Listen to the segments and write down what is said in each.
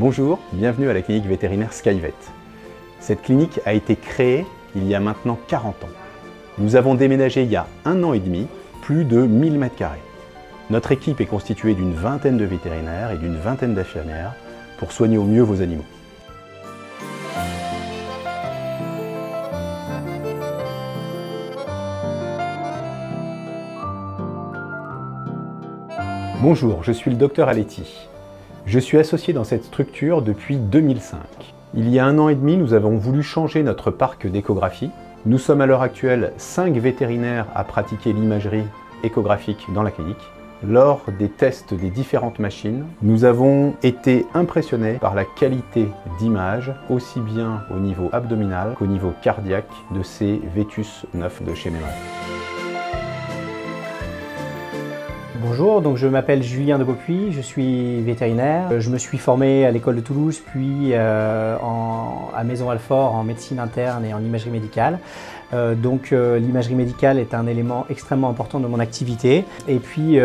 Bonjour, bienvenue à la clinique vétérinaire Skyvet. Cette clinique a été créée il y a maintenant 40 ans. Nous avons déménagé il y a 1 an et demi, plus de 1000 m². Notre équipe est constituée d'une vingtaine de vétérinaires et d'une vingtaine d'infirmières pour soigner au mieux vos animaux. Bonjour, je suis le docteur Aletti. Je suis associé dans cette structure depuis 2005. Il y a 1 an et demi, nous avons voulu changer notre parc d'échographie. Nous sommes à l'heure actuelle 5 vétérinaires à pratiquer l'imagerie échographique dans la clinique. Lors des tests des différentes machines, nous avons été impressionnés par la qualité d'image, aussi bien au niveau abdominal qu'au niveau cardiaque de ces Vetus 9 de chez Ménray. Bonjour, donc je m'appelle Julien de Beaupuy, je suis vétérinaire. Je me suis formé à l'école de Toulouse, puis à Maison Alfort en médecine interne et en imagerie médicale. L'imagerie médicale est un élément extrêmement important de mon activité. Et puis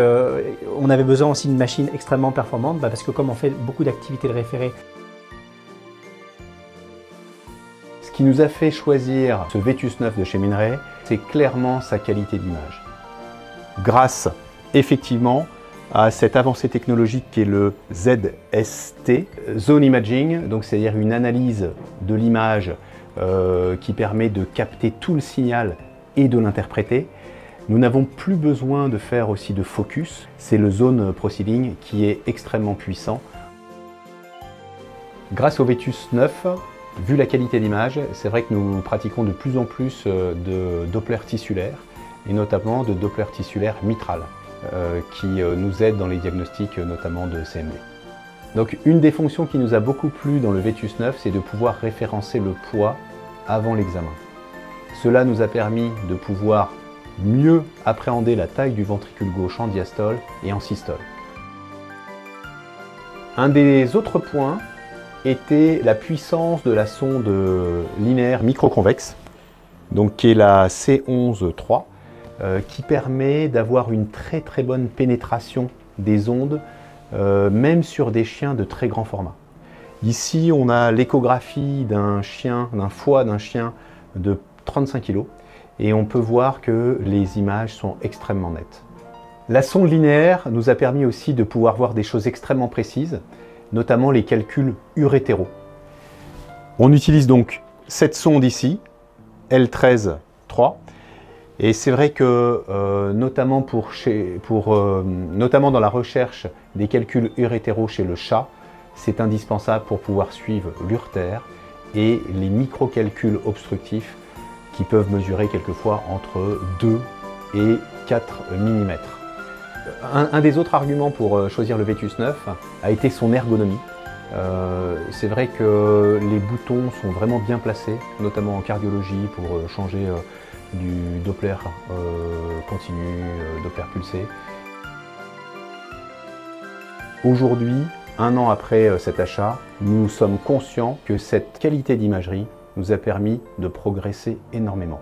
on avait besoin aussi d'une machine extrêmement performante parce que comme on fait beaucoup d'activités de référé. Ce qui nous a fait choisir ce Vetus 9 de chez Ménray, c'est clairement sa qualité d'image. Grâce effectivement à cette avancée technologique qui est le ZST, Zone Imaging, donc c'est-à-dire une analyse de l'image qui permet de capter tout le signal et de l'interpréter. Nous n'avons plus besoin de faire aussi de focus, c'est le Zone Proceeding qui est extrêmement puissant. Grâce au Vetus 9, vu la qualité d'image, c'est vrai que nous pratiquons de plus en plus de Doppler tissulaire et notamment de Doppler tissulaire mitral, qui nous aide dans les diagnostics notamment de CMD. Donc une des fonctions qui nous a beaucoup plu dans le Vetus 9, c'est de pouvoir référencer le poids avant l'examen. Cela nous a permis de pouvoir mieux appréhender la taille du ventricule gauche en diastole et en systole. Un des autres points était la puissance de la sonde linéaire microconvexe, donc qui est la C11-3, qui permet d'avoir une très bonne pénétration des ondes, même sur des chiens de très grand format. Ici, on a l'échographie d'un foie d'un chien de 35 kg et on peut voir que les images sont extrêmement nettes. La sonde linéaire nous a permis aussi de pouvoir voir des choses extrêmement précises, notamment les calculs urétéraux. On utilise donc cette sonde ici, L13-3, et c'est vrai que notamment dans la recherche des calculs urétéraux chez le chat, c'est indispensable pour pouvoir suivre l'urtère et les microcalculs obstructifs qui peuvent mesurer quelquefois entre 2 et 4 mm. Un des autres arguments pour choisir le Vetus 9 a été son ergonomie. C'est vrai que les boutons sont vraiment bien placés, notamment en cardiologie pour changer du Doppler continu, Doppler pulsé. Aujourd'hui, 1 an après cet achat, nous sommes conscients que cette qualité d'imagerie nous a permis de progresser énormément.